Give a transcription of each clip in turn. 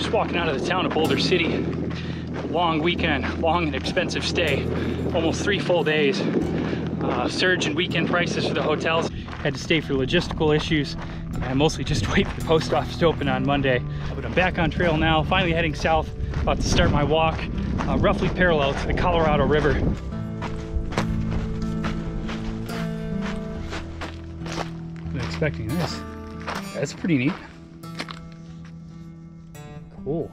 Just walking out of the town of Boulder City. Long weekend, long and expensive stay. Almost 3 full days. Surge in weekend prices for the hotels. Had to stay for logistical issues. And mostly just wait for the post office to open on Monday. But I'm back on trail now, finally heading south. About to start my walk, roughly parallel to the Colorado River. Wasn't expecting this. That's pretty neat. Cool.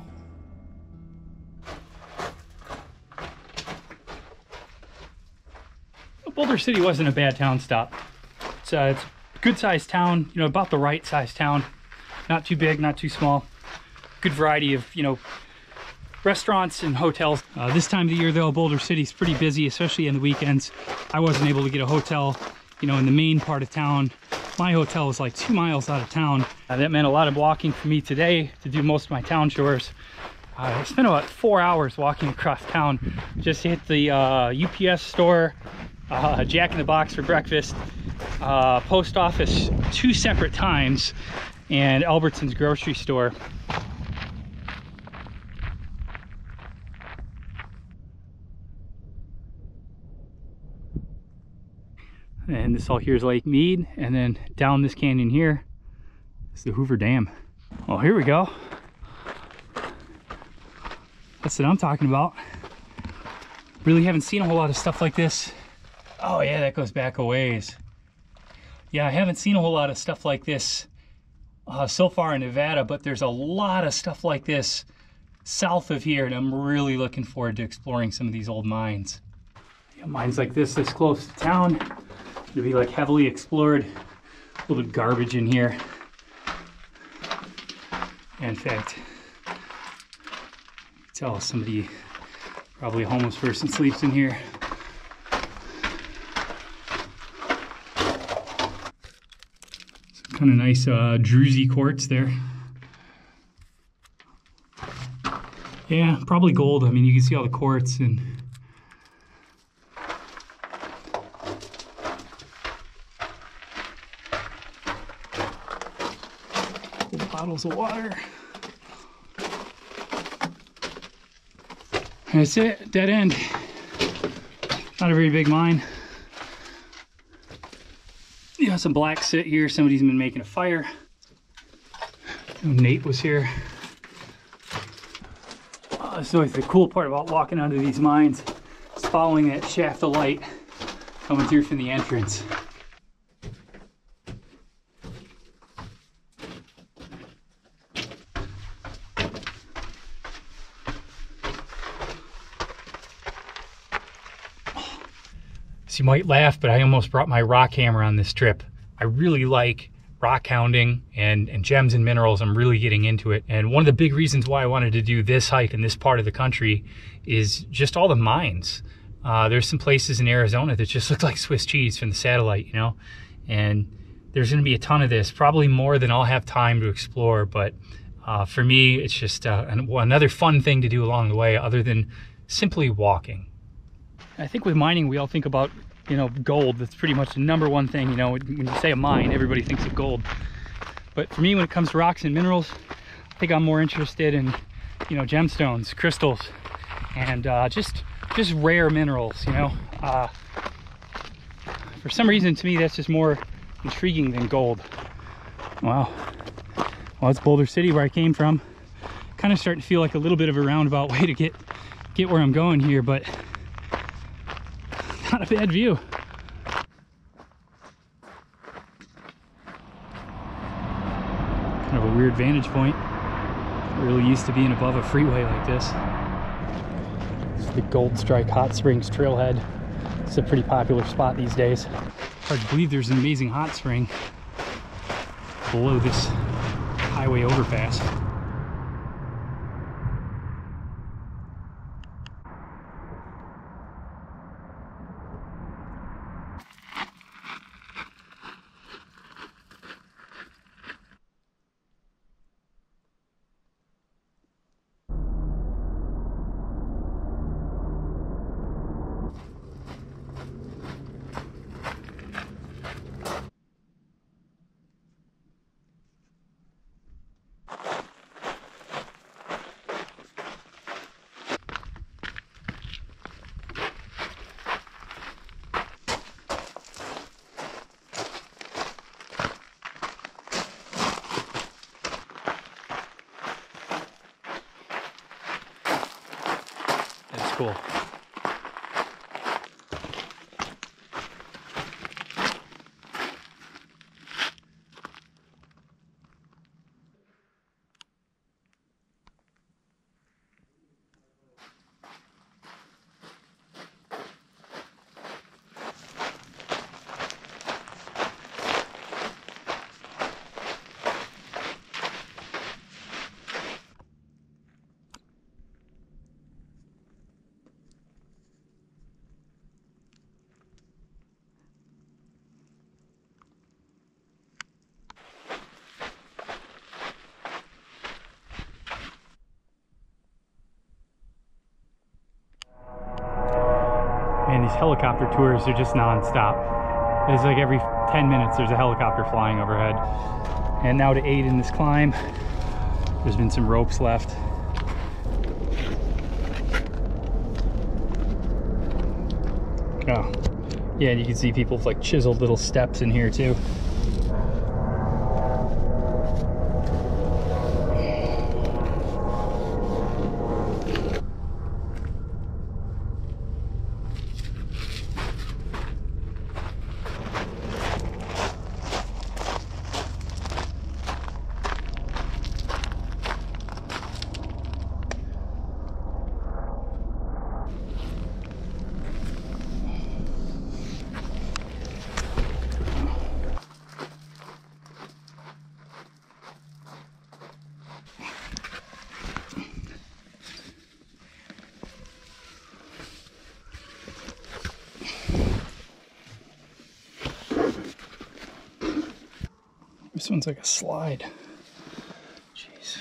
Boulder City wasn't a bad town stop. It's a good sized town, you know, about the right sized town. Not too big, not too small. Good variety of, you know, restaurants and hotels. This time of the year though, Boulder City's pretty busy, especially in the weekends. I wasn't able to get a hotel, you know, in the main part of town. My hotel was like 2 miles out of town. That meant a lot of walking for me today to do most of my town chores. I spent about 4 hours walking across town just to hit the UPS store, Jack in the Box for breakfast, post office 2 separate times, and Albertson's grocery store. And this all here is Lake Mead, and then down this canyon here is the Hoover Dam. Well, here we go. That's what I'm talking about. Really haven't seen a whole lot of stuff like this. Oh yeah, that goes back a ways. Yeah, I haven't seen a whole lot of stuff like this so far in Nevada, but there's a lot of stuff like this south of here, and I'm really looking forward to exploring some of these old mines. Yeah, mines like this close to town. It'll be like heavily explored. A little bit of garbage in here. And in fact, you can tell somebody, probably a homeless person, sleeps in here. Some kind of nice druzy quartz there. Yeah, probably gold. I mean, you can see all the quartz and bottles of water. That's it, dead end. Not a very big mine. You got some black sit here. Somebody's been making a fire. Nate was here. That's always the cool part about walking onto these mines. It's following that shaft of light coming through from the entrance. You might laugh, but I almost brought my rock hammer on this trip. I really like rock hounding and gems and minerals. I'm really getting into it. And one of the big reasons why I wanted to do this hike in this part of the country is just all the mines. There's some places in Arizona that just look like Swiss cheese from the satellite, you know? And there's gonna be a ton of this, probably more than I'll have time to explore. But for me, it's just another fun thing to do along the way other than simply walking. I think with mining, we all think about, you know, gold. That's pretty much the #1 thing. You know, when you say a mine, everybody thinks of gold. But for me, when it comes to rocks and minerals, I think I'm more interested in, you know, gemstones, crystals, and just rare minerals, you know. For some reason, to me, that's just more intriguing than gold. Wow. Well, it's Boulder City, where I came from. Kind of starting to feel like a little bit of a roundabout way to get where I'm going here, but not a bad view. Kind of a weird vantage point. Really used to being above a freeway like this. This is the Gold Strike Hot Springs Trailhead. It's a pretty popular spot these days. Hard to believe there's an amazing hot spring below this highway overpass. cool. And these helicopter tours are just non-stop. It's like every 10 minutes there's a helicopter flying overhead. And now to aid in this climb, there's been some ropes left. Oh, yeah, and you can see people with like chiseled little steps in here too. This one's like a slide. Jeez.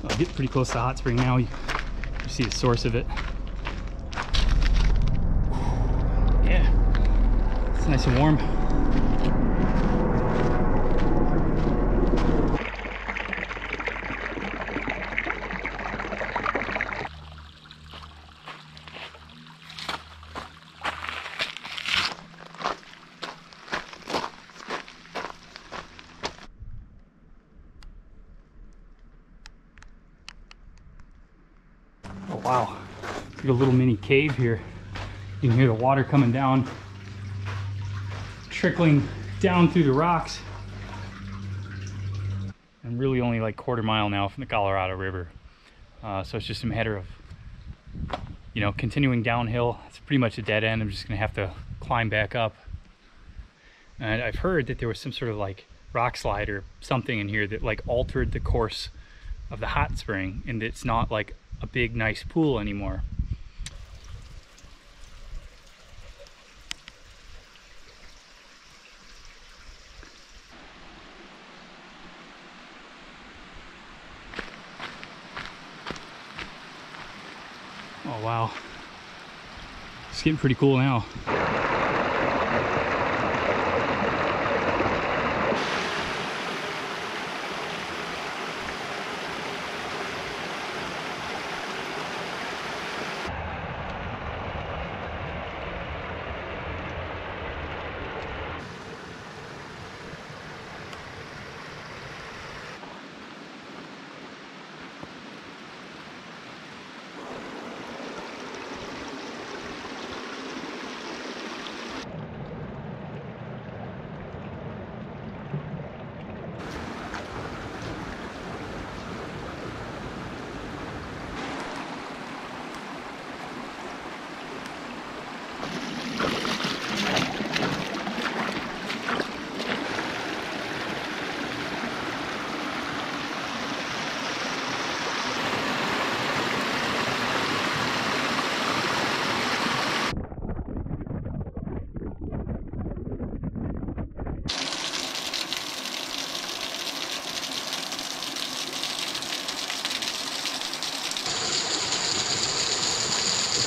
I'll get pretty close to Hot Spring now. You see the source of it. Yeah, it's nice and warm. Oh wow, it's like a little mini cave here. You can hear the water coming down, trickling down through the rocks. I'm really only like quarter mile now from the Colorado River. So it's just a matter of, you know, continuing downhill. It's pretty much a dead end. I'm just gonna have to climb back up. And I've heard that there was some sort of like rock slide or something in here that like altered the course of the hot spring, and it's not like a big nice pool anymore. Oh wow, it's getting pretty cool now.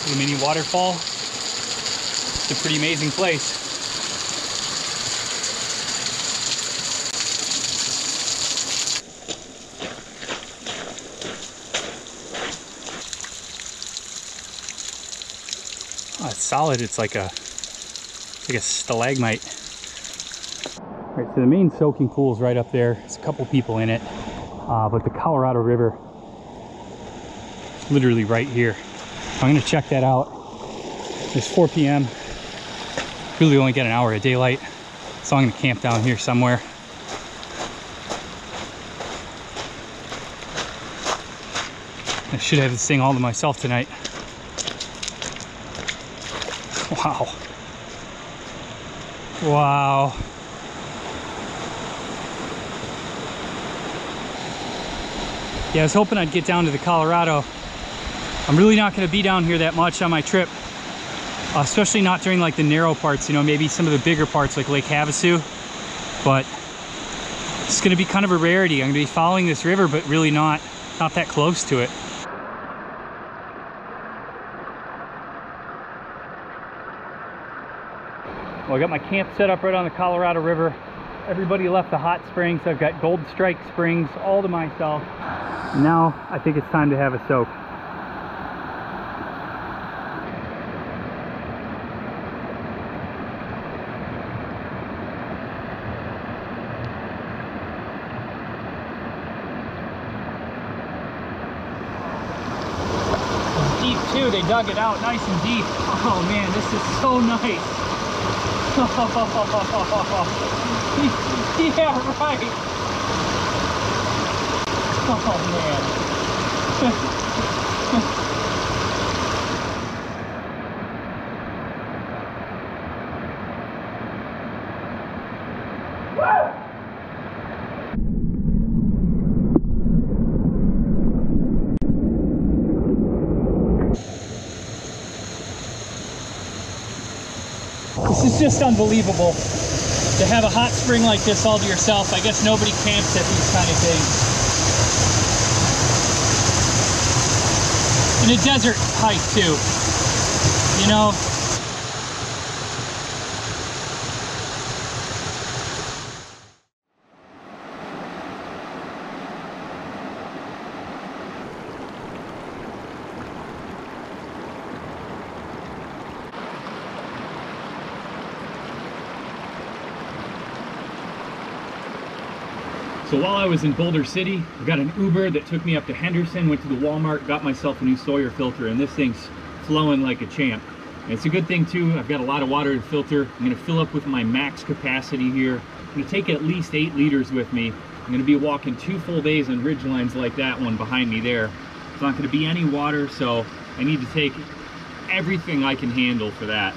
The mini waterfall. It's a pretty amazing place. it's solid. It's like a stalagmite. All right, so the main soaking pool is right up there. There's a couple people in it, but the Colorado River is literally right here. I'm gonna check that out. It's 4 p.m. Really only get an hour of daylight, so I'm gonna camp down here somewhere. I should have this thing all to myself tonight. Wow. Wow. Yeah, I was hoping I'd get down to the Colorado. I'm really not going to be down here that much on my trip, especially not during like the narrow parts, you know, maybe some of the bigger parts like Lake Havasu, but it's going to be kind of a rarity. I'm going to be following this river, but really not that close to it. Well, I got my camp set up right on the Colorado River. Everybody left the hot springs. I've got Gold Strike Springs all to myself. Now I think it's time to have a soak. It's deep too. They dug it out nice and deep. Oh man, this is so nice. Yeah, right. Oh man. This is just unbelievable to have a hot spring like this all to yourself. I guess nobody camps at these kind of things. In a desert hike too, you know. So while I was in Boulder City, I got an Uber that took me up to Henderson, went to the Walmart, got myself a new Sawyer filter, and this thing's flowing like a champ. And it's a good thing too, I've got a lot of water to filter. I'm gonna fill up with my max capacity here. I'm gonna take at least 8 liters with me. I'm gonna be walking 2 full days on ridge lines like that one behind me there. It's not gonna be any water, so I need to take everything I can handle for that.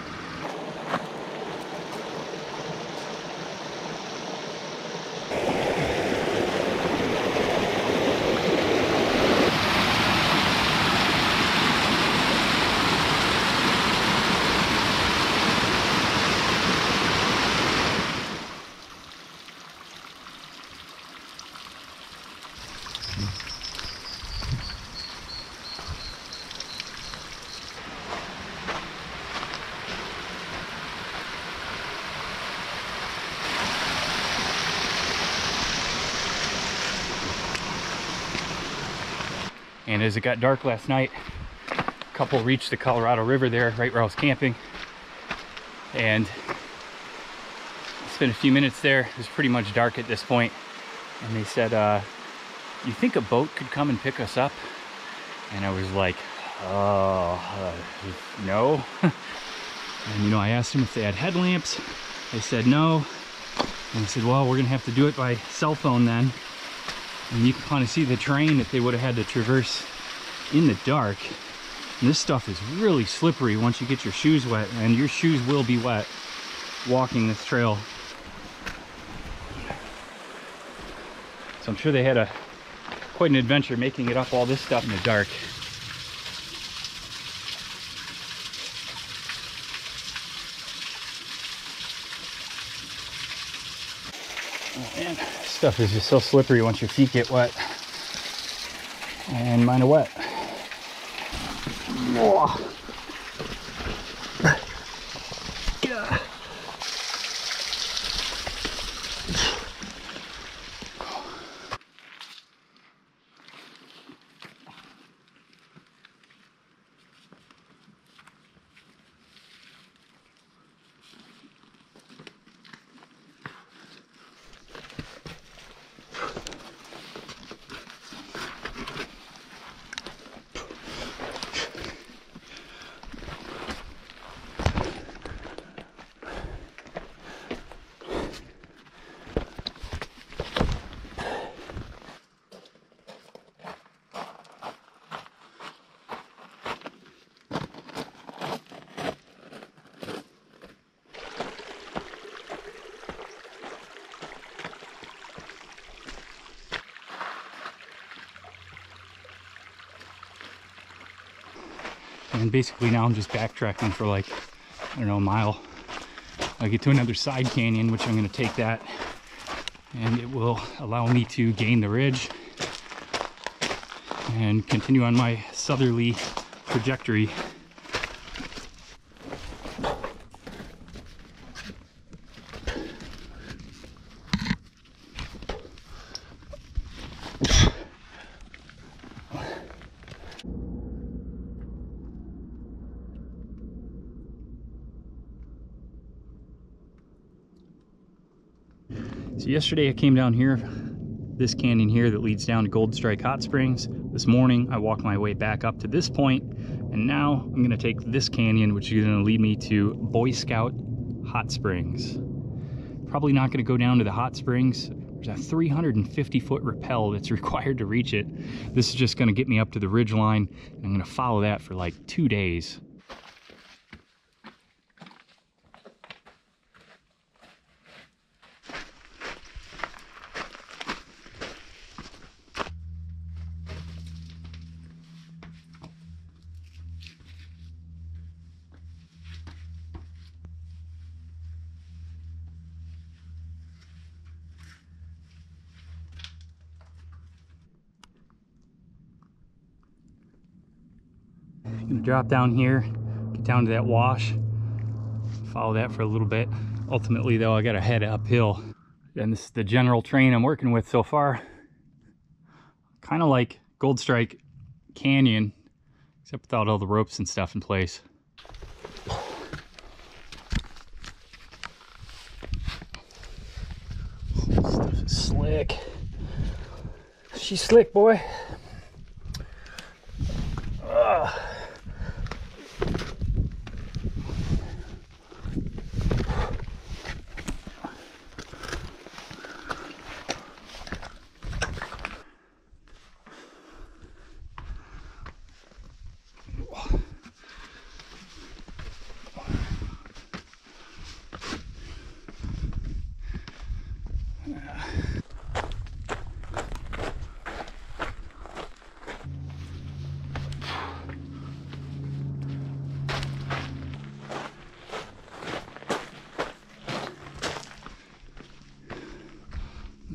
And as it got dark last night, a couple reached the Colorado River there, right where I was camping. And spent a few minutes there. It was pretty much dark at this point. And they said, you think a boat could come and pick us up? And I was like, no. And you know, I asked them if they had headlamps. They said no. And I said, well, we're gonna have to do it by cell phone then. And you can kind of see the terrain that they would have had to traverse in the dark. And this stuff is really slippery once you get your shoes wet, and your shoes will be wet walking this trail. So I'm sure they had quite an adventure making it up all this stuff in the dark. Oh man, this stuff is just so slippery once your feet get wet. And mine are wet. Whoa. Yeah. And basically now I'm just backtracking for like, I don't know, a mile. I get to another side canyon, which I'm going to take that, and it will allow me to gain the ridge and continue on my southerly trajectory. So yesterday I came down here, this canyon here that leads down to Gold Strike Hot Springs. This morning I walked my way back up to this point, and now I'm going to take this canyon, which is going to lead me to Boy Scout Hot Springs. Probably not going to go down to the hot springs. There's a 350-foot rappel that's required to reach it. This is just going to get me up to the ridge line, and I'm going to follow that for like 2 days. I'm gonna drop down here, get down to that wash, follow that for a little bit. Ultimately though, I gotta head uphill. And this is the general terrain I'm working with so far. Kind of like Gold Strike Canyon, except without all the ropes and stuff in place. This stuff is slick. She's slick, boy.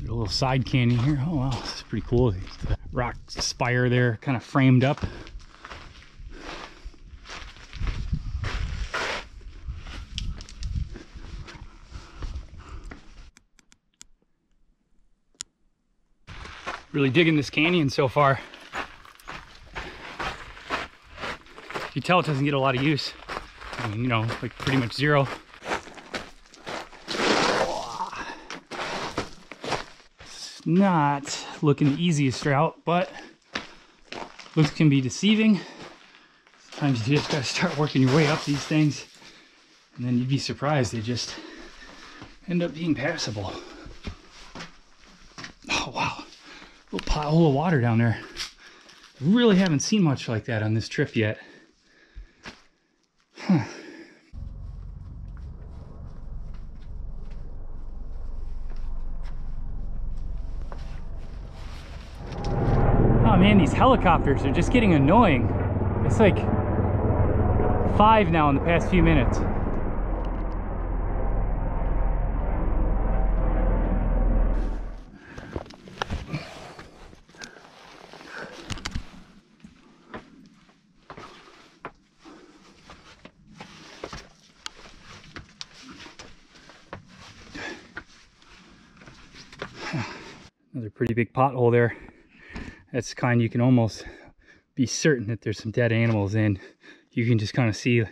A little side canyon here. Oh wow, this is pretty cool. The rock spire there kind of framed up. Really digging this canyon so far. You tell it doesn't get a lot of use. I mean, you know, like pretty much zero. It's not looking the easiest route, but looks can be deceiving. Sometimes you just gotta start working your way up these things, and then you'd be surprised they just end up being passable. Oh wow, little pothole of water down there. Really haven't seen much like that on this trip yet. Huh. Oh man, these helicopters are just getting annoying. It's like 5 now in the past few minutes. Another pretty big pothole there. That's the kind you can almost be certain that there's some dead animals in. You can just kind of see the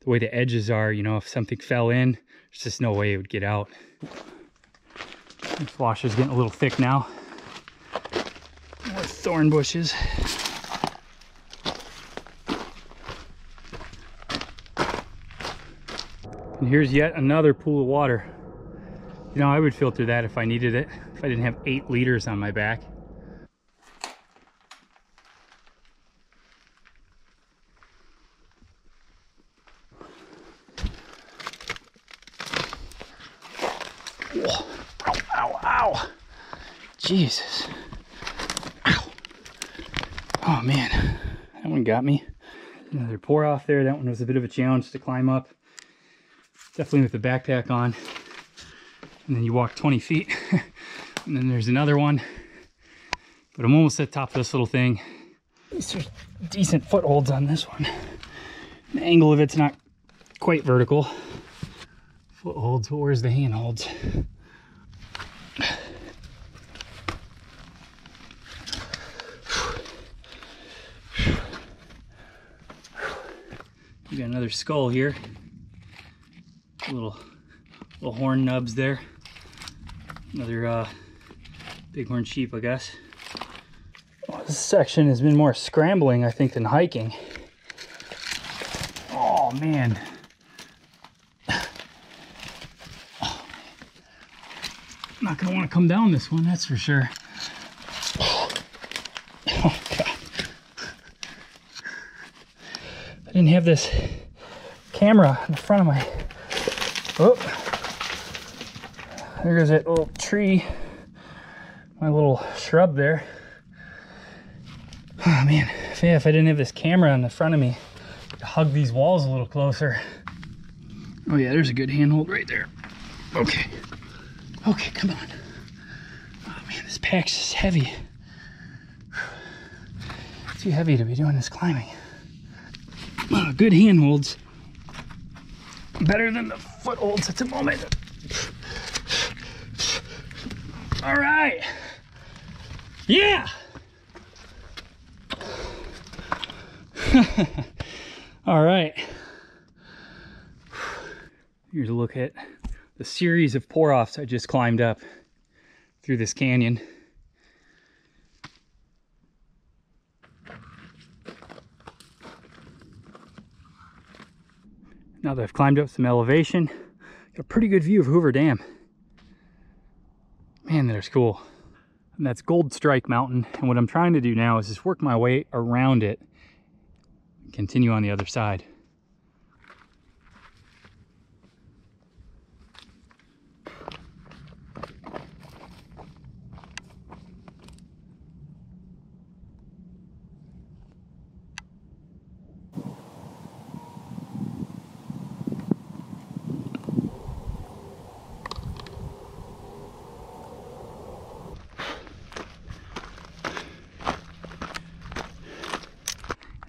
way the edges are. You know, if something fell in, there's just no way it would get out. This washer's getting a little thick now. More thorn bushes. And here's yet another pool of water. You know, I would filter that if I needed it, if I didn't have 8 liters on my back. Whoa. Ow, ow, ow. Jesus. Ow. Oh man, that one got me. Another pour off there. That one was a bit of a challenge to climb up. Definitely with the backpack on. And then you walk 20 feet. And then there's another one. But I'm almost at the top of this little thing. At least there's decent footholds on this one. The angle of it's not quite vertical. Footholds, but where's the handholds? You got another skull here. Little horn nubs there. Another bighorn sheep, I guess. Oh, this section has been more scrambling, I think, than hiking. Oh man. I'm not gonna want to come down this one, that's for sure. Oh god. I didn't have this camera in front of my... Oh, there goes that little tree, my little shrub there. Oh man, if I didn't have this camera in the front of me, I'd hug these walls a little closer. Oh yeah, there's a good handhold right there. Okay, okay, come on. Oh man, this pack's just heavy. Too heavy to be doing this climbing. Oh, good handholds. Better than the footholds at the moment. All right. Yeah. All right. Here's a look at the series of pour-offs I just climbed up through this canyon. Now that I've climbed up some elevation, got a pretty good view of Hoover Dam. Man, that is cool. And that's Gold Strike Mountain. And what I'm trying to do now is just work my way around it and continue on the other side.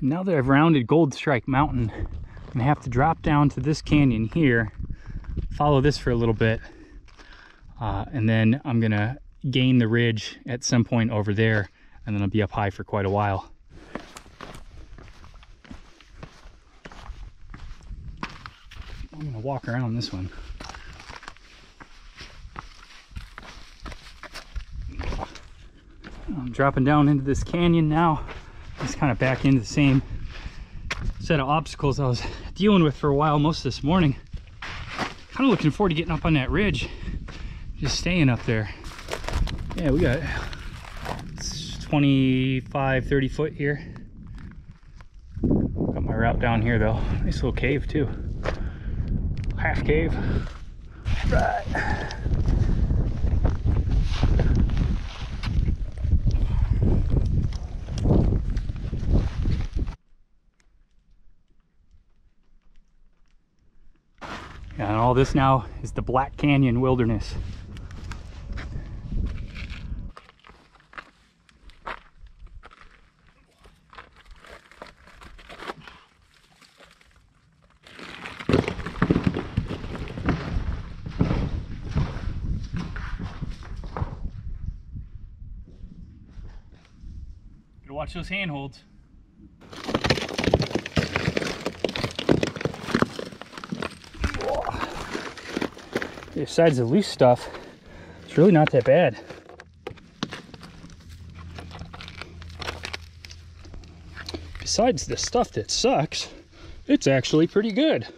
Now that I've rounded Gold Strike Mountain, I'm gonna have to drop down to this canyon here, follow this for a little bit, and then I'm gonna gain the ridge at some point over there, and then I'll be up high for quite a while. I'm gonna walk around this one. I'm dropping down into this canyon now. Just kind of back into the same set of obstacles I was dealing with for a while most of this morning. Kind of looking forward to getting up on that ridge, just staying up there. Yeah, we got 25, 30 foot here. Got my route down here though. Nice little cave too. Half cave. Right. And all this now is the Black Canyon Wilderness. Gotta watch those handholds. Besides the loose stuff, it's really not that bad. Besides the stuff that sucks, it's actually pretty good.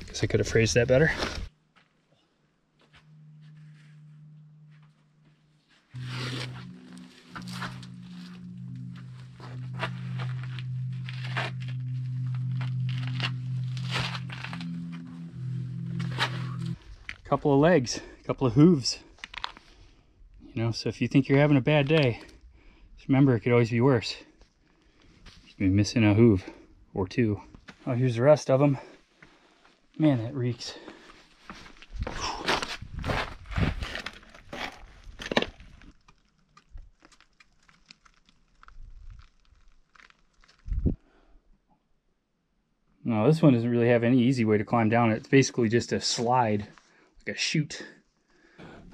Guess I could have phrased that better. Couple of legs, a couple of hooves, you know, so if you think you're having a bad day, just remember it could always be worse. You Been missing a hoof or two. Oh, here's the rest of them. Man, that reeks. No, this one doesn't really have any easy way to climb down. It's basically just a slide, like a chute.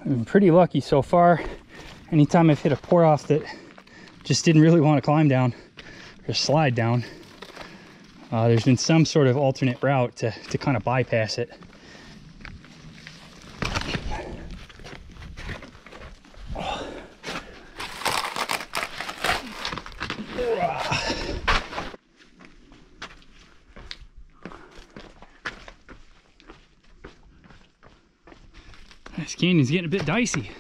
I've been pretty lucky so far. Anytime I've hit a pour off that just didn't really want to climb down or slide down, there's been some sort of alternate route to kind of bypass it. This canyon's getting a bit dicey.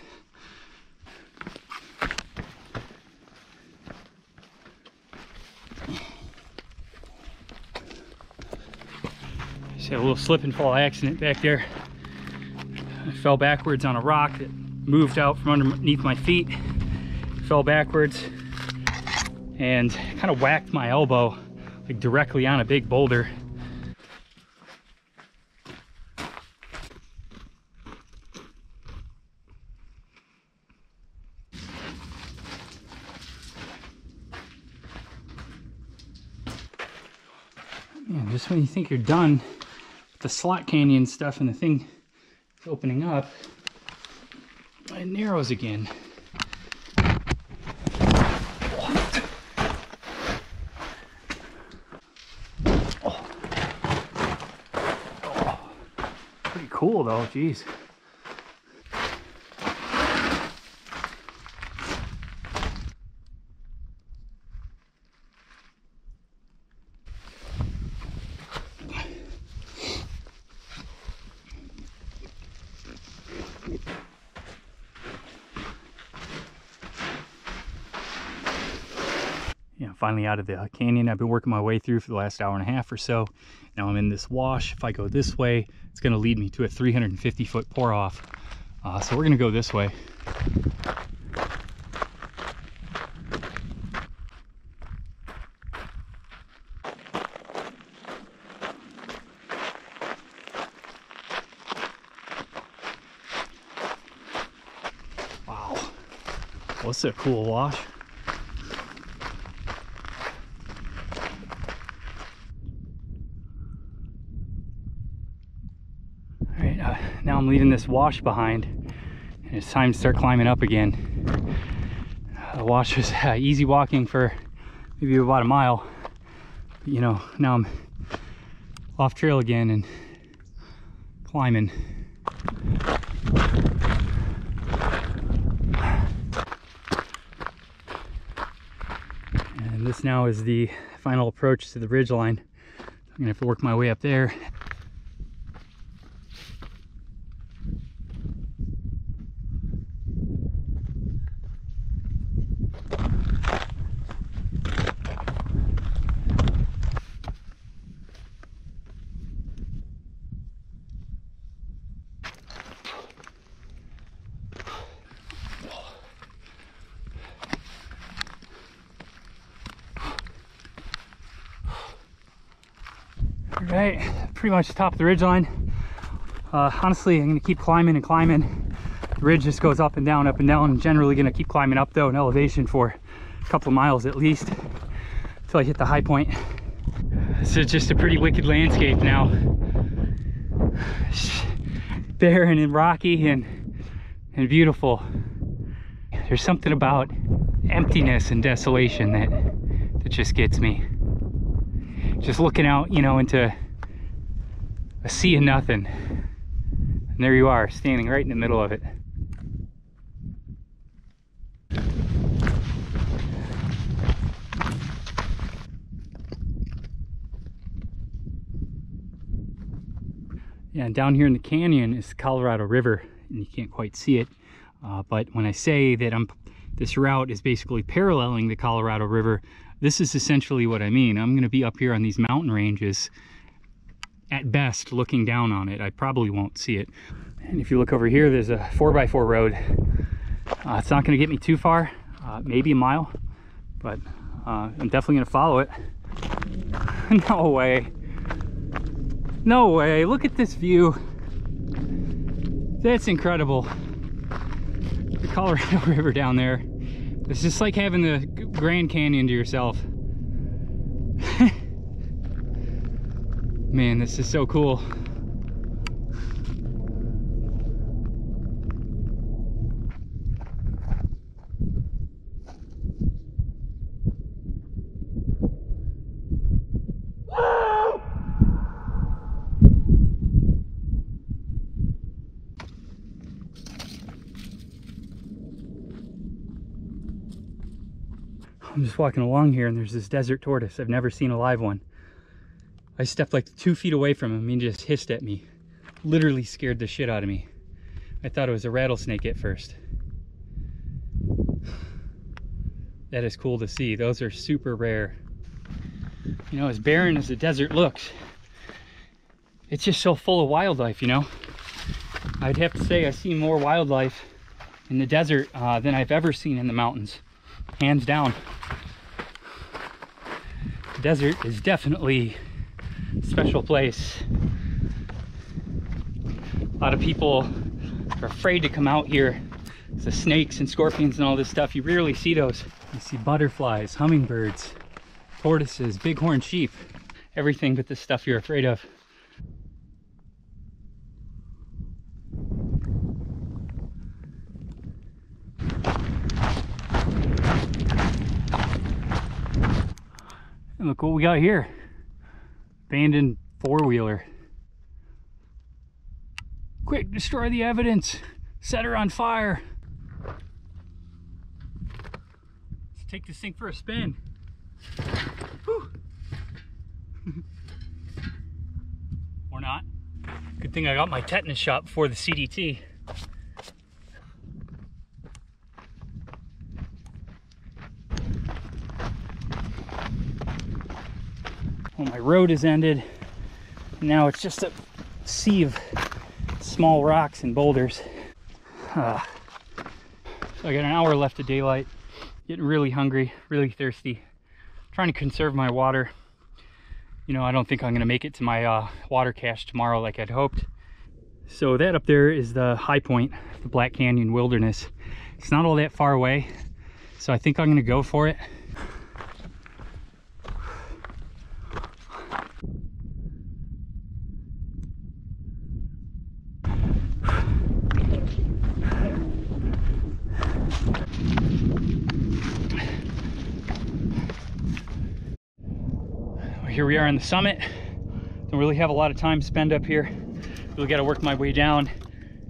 Just had a little slip and fall accident back there. I fell backwards on a rock that moved out from underneath my feet. Fell backwards and kind of whacked my elbow like directly on a big boulder. Man, just when you think you're done with the slot canyon stuff and the thing is opening up, it narrows again. Pretty cool though, geez. Yeah, finally out of the canyon I've been working my way through for the last hour and a half or so. Now I'm in this wash. If I go this way, it's going to lead me to a 350-foot pour off. So we're going to go this way. Wow, what's a cool wash. Now I'm leaving this wash behind, and it's time to start climbing up again. The wash was easy walking for maybe about a mile. But, you know, now I'm off trail again and climbing. And this now is the final approach to the ridge line. I'm gonna have to work my way up there. Right, pretty much the top of the ridge line. Honestly, I'm gonna keep climbing and climbing. The ridge just goes up and down, up and down. I'm generally gonna keep climbing up though in elevation for a couple of miles at least until I hit the high point. This is just a pretty wicked landscape now. It's barren and rocky and beautiful. There's something about emptiness and desolation that just gets me. Just looking out, you know, into a sea of nothing. And there you are, standing right in the middle of it. Yeah, and down here in the canyon is the Colorado River, and you can't quite see it. But when I say that this route is basically paralleling the Colorado River, this is essentially what I mean. I'm going to be up here on these mountain ranges, at best, looking down on it. I probably won't see it. And if you look over here, there's a 4x4 road. It's not going to get me too far, maybe a mile, but I'm definitely going to follow it. No way. No way. Look at this view. That's incredible. The Colorado River down there. It's just like having the Grand Canyon to yourself. Man, this is so cool. I'm just walking along here and there's this desert tortoise. I've never seen a live one. I stepped like 2 feet away from him and he just hissed at me. Literally scared the shit out of me. I thought it was a rattlesnake at first. That is cool to see. Those are super rare. You know, as barren as the desert looks, it's just so full of wildlife, you know? I'd have to say I see more wildlife in the desert than I've ever seen in the mountains. Hands down. The desert is definitely a special place. A lot of people are afraid to come out here. The snakes and scorpions and all this stuff, you rarely see those. You see butterflies, hummingbirds, tortoises, bighorn sheep, everything but the stuff you're afraid of. And look what we got here. Abandoned four-wheeler. Quick, destroy the evidence. Set her on fire. Let's take this thing for a spin. Whew. Or not. Good thing I got my tetanus shot before the CDT. Well, my road is ended. Now it's just a sea of small rocks and boulders. So I got an hour left of daylight. Getting really hungry, really thirsty. Trying to conserve my water. You know, I don't think I'm gonna make it to my water cache tomorrow like I'd hoped. So that up there is the high point, the Black Canyon Wilderness. It's not all that far away, so I think I'm gonna go for it. Here we are on the summit. Don't really have a lot of time to spend up here. Really got to work my way down.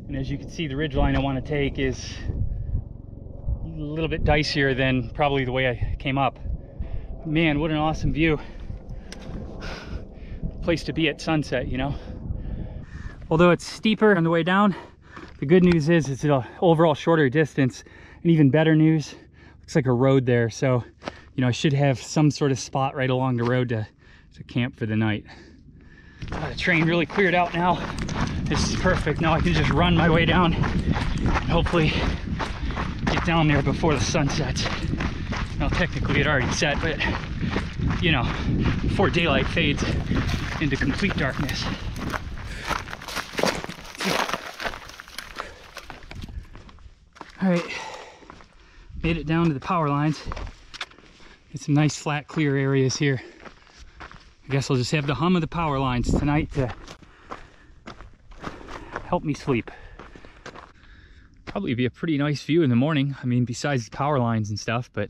And as you can see, the ridgeline I want to take is a little bit dicier than probably the way I came up. Man, what an awesome view. Place to be at sunset, you know. Although it's steeper on the way down, the good news is it's an overall shorter distance. And even better news, looks like a road there. So, you know, I should have some sort of spot right along the road to camp for the night. The train really cleared out now. This is perfect. Now I can just run my way down and hopefully get down there before the sun sets. Well, technically it already set, but you know, before daylight fades into complete darkness. All right, made it down to the power lines. Get some nice flat clear areas here. I guess I'll just have the hum of the power lines tonight to help me sleep. Probably be a pretty nice view in the morning. I mean, besides the power lines and stuff, but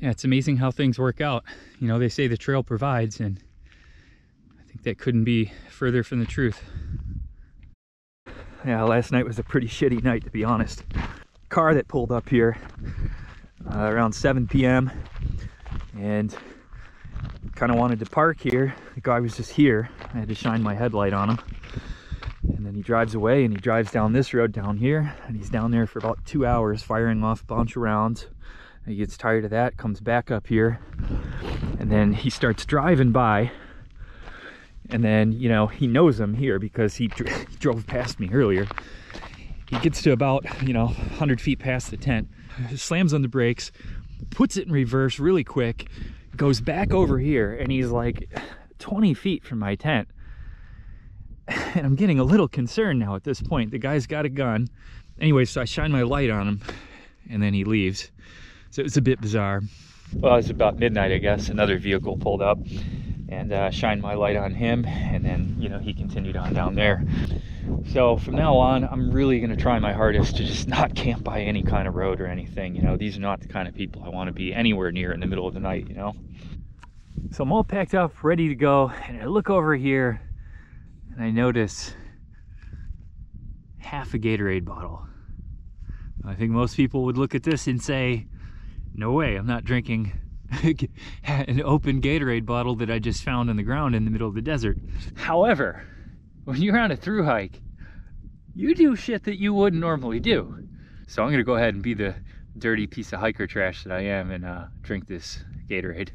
yeah, it's amazing how things work out. You know, they say the trail provides, and I think that couldn't be further from the truth. Yeah, last night was a pretty shitty night, to be honest. Car that pulled up here around 7 p.m. and kind of wanted to park here. The guy was just here. I had to shine my headlight on him. And then he drives away and he drives down this road down here, and he's down there for about 2 hours firing off a bunch of rounds. And he gets tired of that, comes back up here, and then he starts driving by. And then, you know, he knows I'm here because he drove past me earlier. He gets to about, you know, 100 feet past the tent, slams on the brakes, puts it in reverse really quick, goes back over here, and he's like 20 feet from my tent. And I'm getting a little concerned now at this point. The guy's got a gun. Anyway, so I shine my light on him, and then he leaves. So it's a bit bizarre. Well, it was about midnight, I guess. Another vehicle pulled up, and shined my light on him, and then, you know, he continued on down there. So from now on, I'm really going to try my hardest to just not camp by any kind of road or anything. You know, these are not the kind of people I want to be anywhere near in the middle of the night, you know. So I'm all packed up, ready to go, and I look over here, and I notice half a Gatorade bottle. I think most people would look at this and say, no way, I'm not drinking an open Gatorade bottle that I just found on the ground in the middle of the desert. However, when you're on a thru hike, you do shit that you wouldn't normally do. So I'm gonna go ahead and be the dirty piece of hiker trash that I am and drink this Gatorade.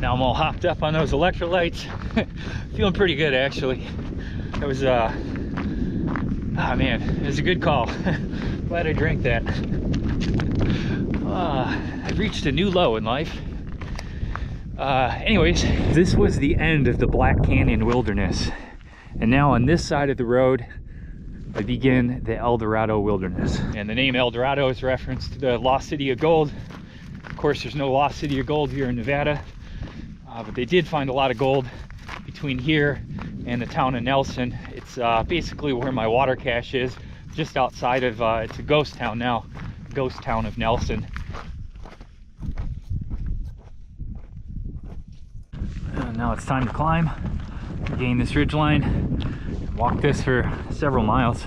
Now I'm all hopped up on those electrolytes. Feeling pretty good, actually. That was, oh man, it was a good call. Glad I drank that. I've reached a new low in life. Anyways, this was the end of the Black Canyon Wilderness. And now on this side of the road, I begin the Eldorado Wilderness. And the name Eldorado is reference to the lost city of gold. Of course, there's no lost city of gold here in Nevada. But they did find a lot of gold between here and the town of Nelson. It's basically where my water cache is, just outside of, it's a ghost town now, ghost town of Nelson. And now it's time to climb, gain this ridgeline, and walk this for several miles.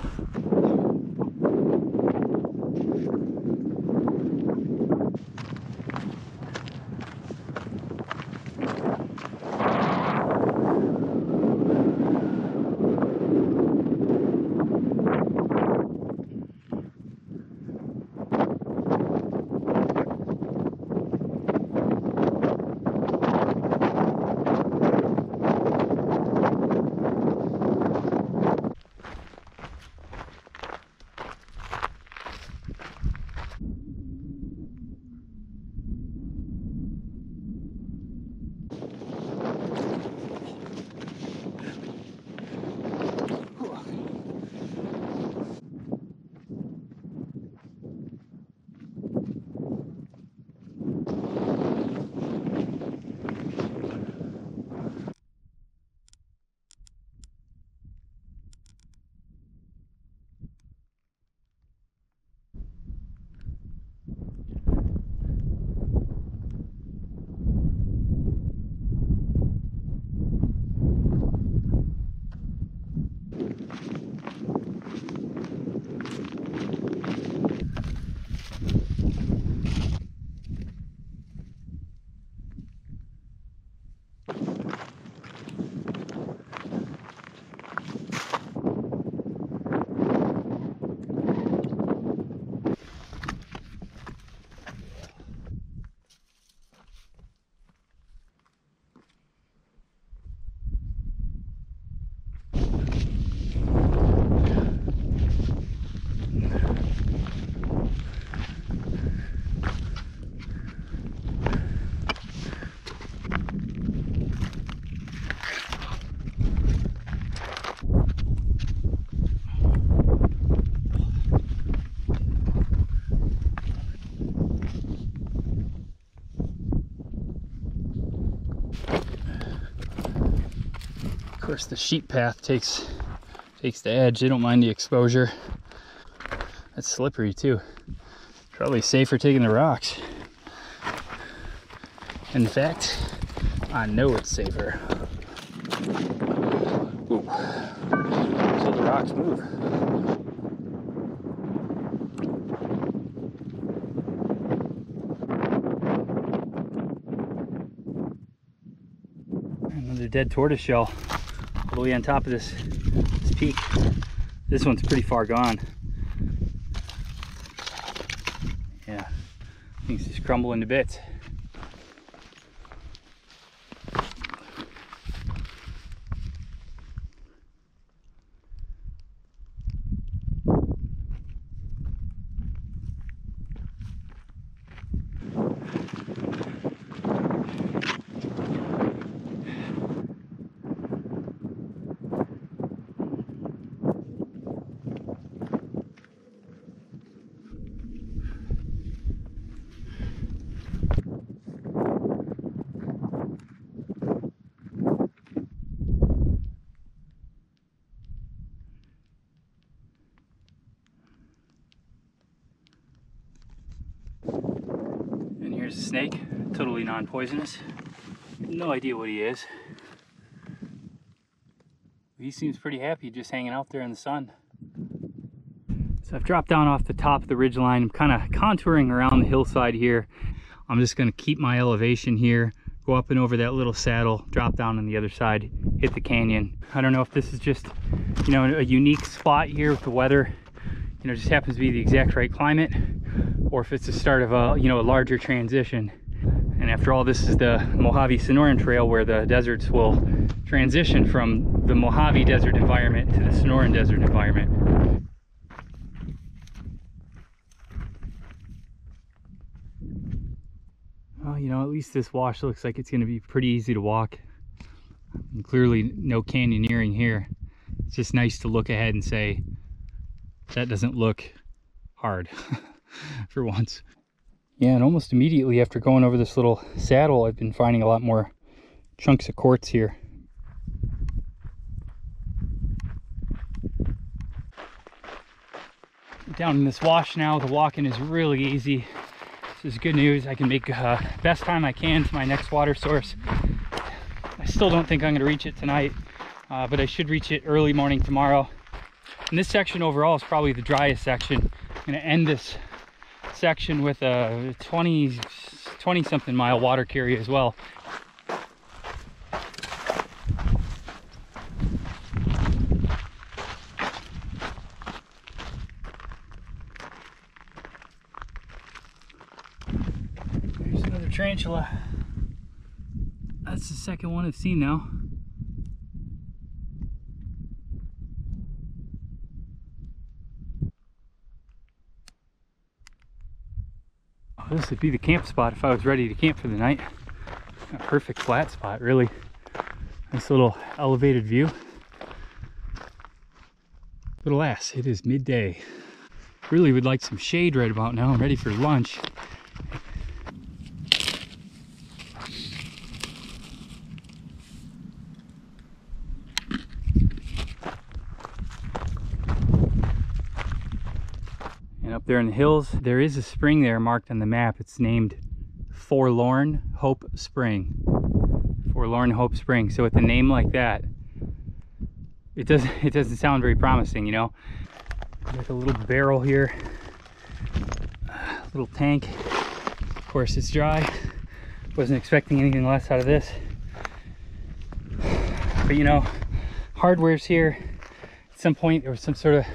Of course, the sheep path takes the edge. They don't mind the exposure. That's slippery too. Probably safer taking the rocks. In fact, I know it's safer. Ooh. So the rocks move. Another dead tortoise shell all the way on top of this peak. This one's pretty far gone. Yeah, things just crumble into bits. Here's a snake, totally non-poisonous. No idea what he is. He seems pretty happy just hanging out there in the sun. So I've dropped down off the top of the ridgeline. I'm kind of contouring around the hillside here. I'm just going to keep my elevation here, go up and over that little saddle, drop down on the other side, hit the canyon. I don't know if this is just, you know, a unique spot here with the weather, you know, just happens to be the exact right climate, or if it's the start of a, you know, a larger transition. And after all, this is the Mojave-Sonoran Trail, where the deserts will transition from the Mojave desert environment to the Sonoran desert environment. Well, you know, at least this wash looks like it's going to be pretty easy to walk. And clearly no canyoneering here. It's just nice to look ahead and say, that doesn't look hard for once. Yeah, and almost immediately after going over this little saddle, I've been finding a lot more chunks of quartz here. Down in this wash now, the walking is really easy. This is good news. I can make best time I can to my next water source. I still don't think I'm going to reach it tonight, but I should reach it early morning tomorrow. And this section overall is probably the driest section. I'm going to end this section with a 20 something mile water carry as well. There's another tarantula. That's the second one I've seen now. This would be the camp spot if I was ready to camp for the night. A perfect flat spot, really. Nice little elevated view. But alas, it is midday. Really would like some shade right about now. I'm ready for lunch. And up there in the hills, there is a spring there marked on the map. It's named Forlorn Hope Spring. Forlorn Hope Spring. So with a name like that, it doesn't sound very promising, you know. There's a little barrel here, a little tank. Of course, it's dry. Wasn't expecting anything less out of this. But you know, hardware's here. At some point, there was some sort of,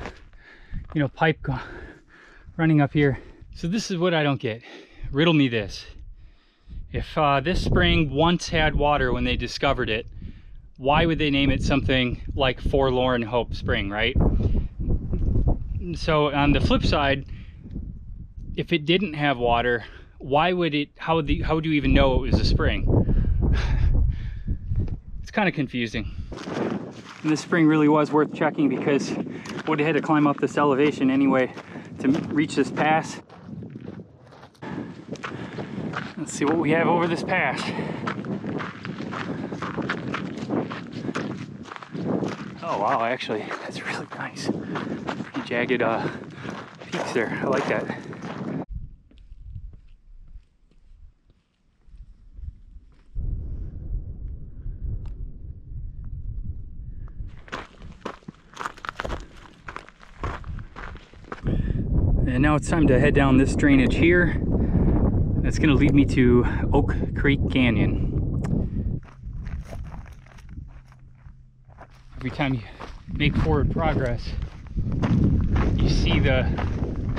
you know, pipe running up here. So this is what I don't get. Riddle me this. If this spring once had water when they discovered it, why would they name it something like Forlorn Hope Spring, right? So on the flip side, if it didn't have water, why would it, how would you even know it was a spring? It's kind of confusing. And this spring really was worth checking because I would have had to climb up this elevation anyway to reach this pass. Let's see what we have over this pass. Oh wow, actually, that's really nice. Pretty jagged peaks there. I like that. And now it's time to head down this drainage here. That's going to lead me to Oak Creek Canyon. Every time you make forward progress, you see the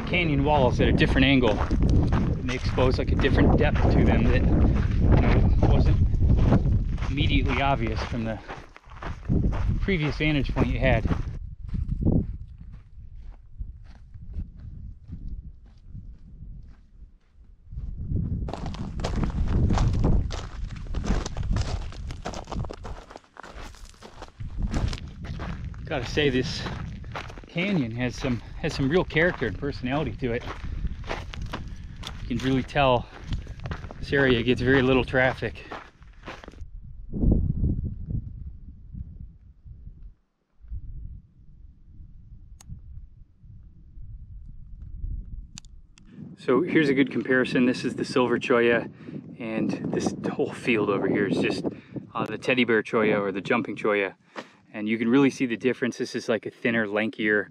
canyon walls at a different angle. And they expose like a different depth to them that, you know, wasn't immediately obvious from the previous vantage point you had. Gotta say, this canyon has some real character and personality to it. You can really tell this area gets very little traffic. So here's a good comparison. This is the silver cholla, and this whole field over here is just the teddy bear cholla or the jumping cholla. And you can really see the difference. This is like a thinner, lankier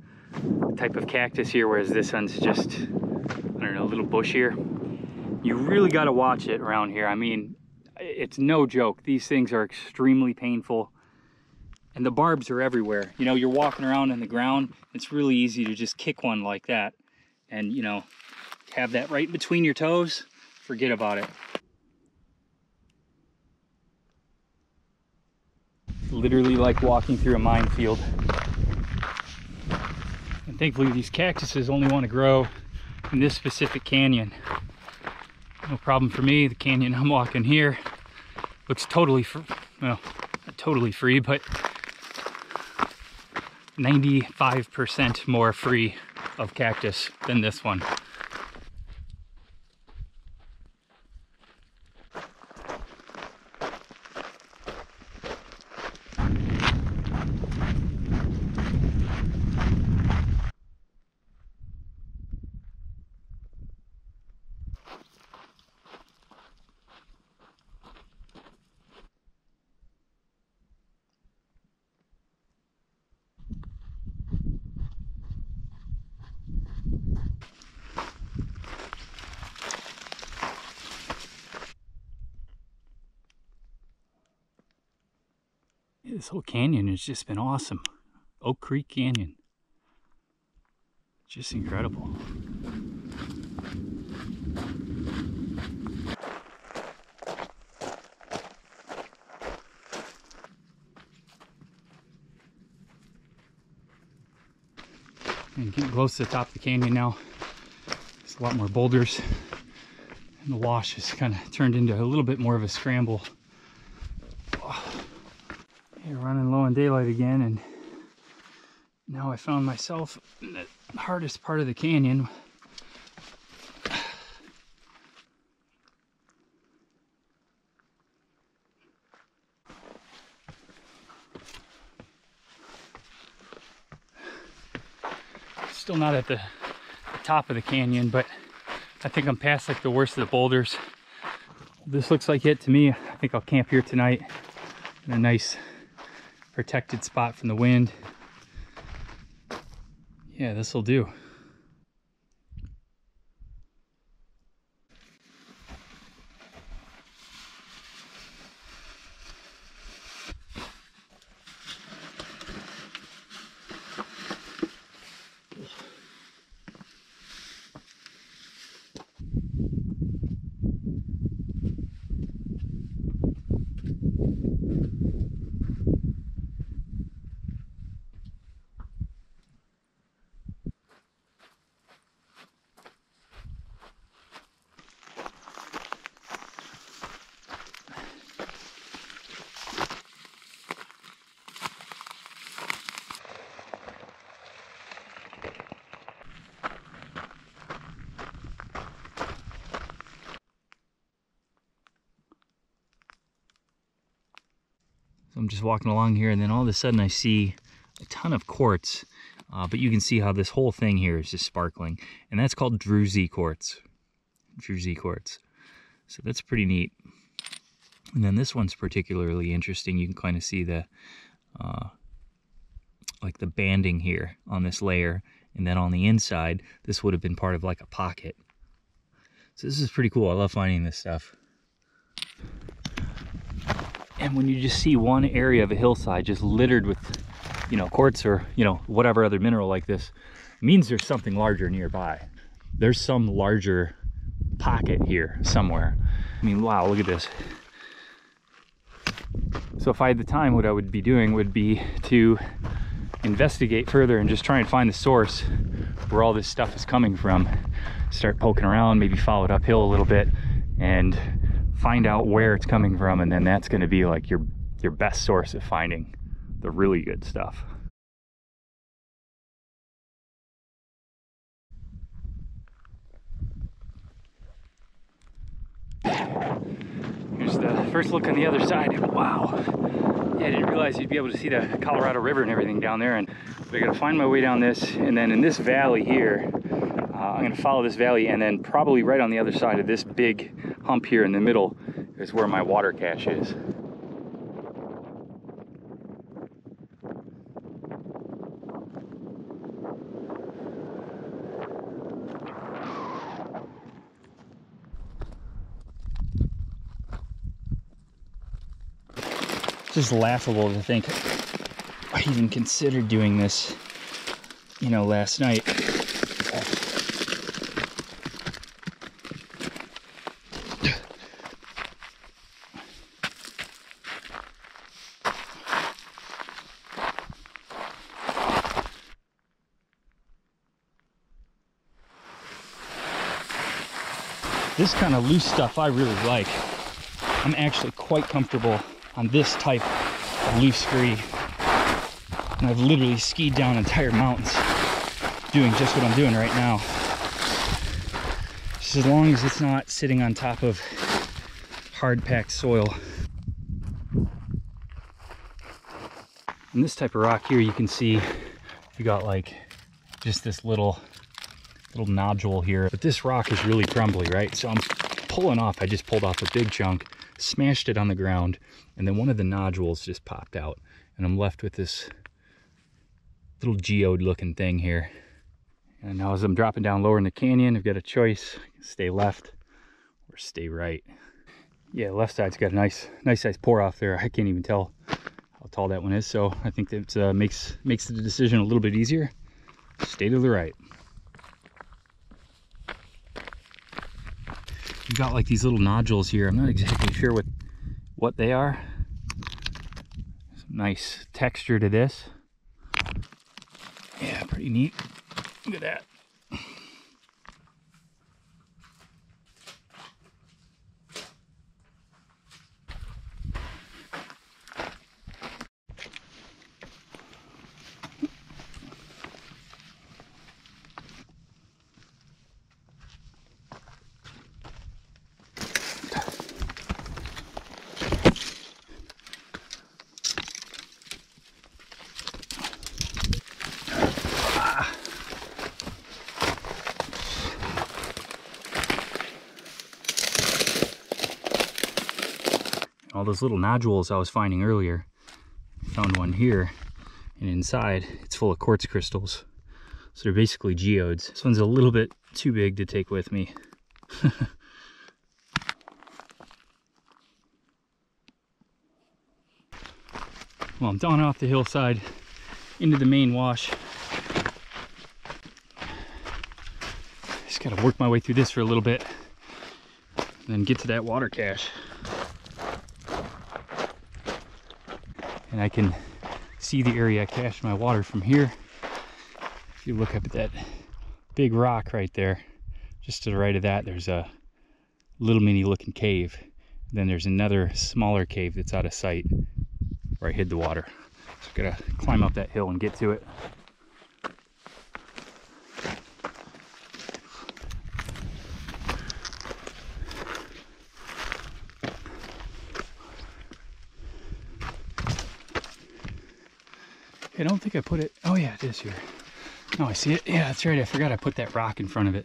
type of cactus here, whereas this one's just, I don't know, a little bushier. You really got to watch it around here. I mean, it's no joke. These things are extremely painful, and the barbs are everywhere. You know, you're walking around in the ground, it's really easy to just kick one like that and, you know, have that right between your toes. Forget about it. Literally like walking through a minefield. And thankfully these cactuses only want to grow in this specific canyon. No problem for me. The canyon I'm walking here looks totally free. Well, not totally free, but 95% more free of cactus than this one. This whole canyon has just been awesome. Oak Creek Canyon. Just incredible. And getting close to the top of the canyon now. There's a lot more boulders. And the wash has kind of turned into a little bit more of a scramble. Here, running low on daylight again, and now I found myself in the hardest part of the canyon. Still not at the top of the canyon, but I think I'm past like the worst of the boulders. This looks like it to me. I think I'll camp here tonight in a nice protected spot from the wind. Yeah, this will do. So I'm just walking along here, and then all of a sudden I see a ton of quartz, but you can see how this whole thing here is just sparkling, and that's called druzy quartz. Druzy quartz. So that's pretty neat. And then this one's particularly interesting. You can kind of see the like the banding here on this layer, and then on the inside this would have been part of like a pocket. So this is pretty cool. I love finding this stuff. And when you just see one area of a hillside just littered with, you know, quartz or, you know, whatever other mineral like this, it means there's something larger nearby. There's some larger pocket here somewhere. I mean, wow, look at this. So if I had the time, what I would be doing would be to investigate further and just try and find the source where all this stuff is coming from. Start poking around, maybe follow it uphill a little bit, and find out where it's coming from, and then that's going to be like your best source of finding the really good stuff. Here's the first look on the other side. Wow. Yeah, I didn't realize you'd be able to see the Colorado River and everything down there, and I gotta find my way down this, and then in this valley here, I'm going to follow this valley, and then probably right on the other side of this big hump here in the middle is where my water cache is. It's just laughable to think I even considered doing this, you know, last night. This kind of loose stuff I really like. I'm actually quite comfortable on this type of loose scree. And I've literally skied down entire mountains doing just what I'm doing right now. Just as long as it's not sitting on top of hard packed soil. And this type of rock here, you can see you got like just this little nodule here, but this rock is really crumbly, right? So I'm pulling off. I just pulled off a big chunk, smashed it on the ground, and then one of the nodules just popped out, and I'm left with this little geode looking thing here. And now as I'm dropping down lower in the canyon, I've got a choice: stay left or stay right. Yeah, left side's got a nice size pour off there. I can't even tell how tall that one is, so I think that makes the decision a little bit easier. Stay to the right. You've got like these little nodules here. I'm not exactly sure what they are. Some nice texture to this. Yeah, pretty neat. Look at that. All those little nodules I was finding earlier, found one here, and inside it's full of quartz crystals. So they're basically geodes. This one's a little bit too big to take with me. Well, I'm down off the hillside into the main wash. Just gotta work my way through this for a little bit and then get to that water cache. And I can see the area I cached my water from here. If you look up at that big rock right there, just to the right of that, there's a little mini looking cave. And then there's another smaller cave that's out of sight where I hid the water. So I gotta climb up that hill and get to it. I don't think I put it. Oh yeah, it is here. Oh, I see it. Yeah, that's right. I forgot I put that rock in front of it.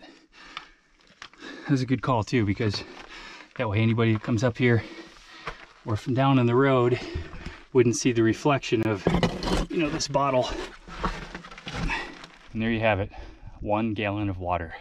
That was a good call too, because that way anybody who comes up here or from down on the road wouldn't see the reflection of, you know, this bottle. And there you have it. 1 gallon of water.